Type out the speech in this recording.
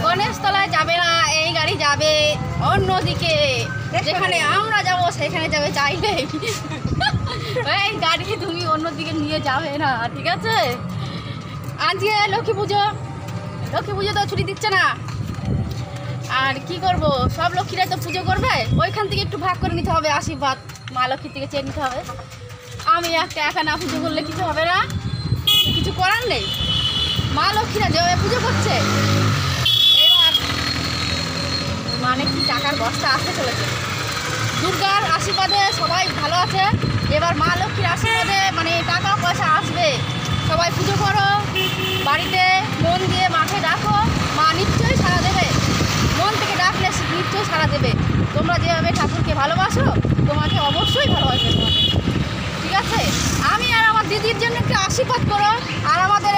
গণেশতলায় যাবে না, এই গাড়ি যাবে অন্যদিকে, যেখানে আমরা যাব সেখানে যাবে চাইলেই। এই গাড়ি তুমি অন্যদিকে নিয়ে যাবে না, ঠিক আছে? আজকে লক্ষ্মী পুজো তো ছুটি দিচ্ছে না, আর কি করব, সব লক্ষ্মীরা তো পুজো করবে, ওইখান থেকে একটু ভাগ করে নিতে হবে, আশীর্বাদ মা লক্ষ্মীর থেকে চেয়ে নিতে হবে। আমি একা না পুজো করলে কিছু হবে না, কিছু করার নেই। মা লক্ষ্মীরা যেভাবে পুজো করছে, এবার মানে কি টাকার বস্তা আসতে চলেছে। দুর্গার আশীর্বাদে সবাই ভালো আছে, এবার মা লক্ষ্মীর আশীর্বাদে মানে টাকা পয়সা আসবে। সবাই পুজো করো, বাড়িতে মন দিয়ে মাকে ডাকো, মা নিশ্চয়ই সাড়া দেবে। মন থেকে ডাকলে নিশ্চয়ই সাড়া দেবে। তোমরা যেভাবে ঠাকুরকে ভালোবাসো, তোমাকে অবশ্যই ভালোবাসবে তোমাকে, ঠিক আছে? আমি আর আমার দিদির জন্য একটু আশীর্বাদ করো, আর আমাদের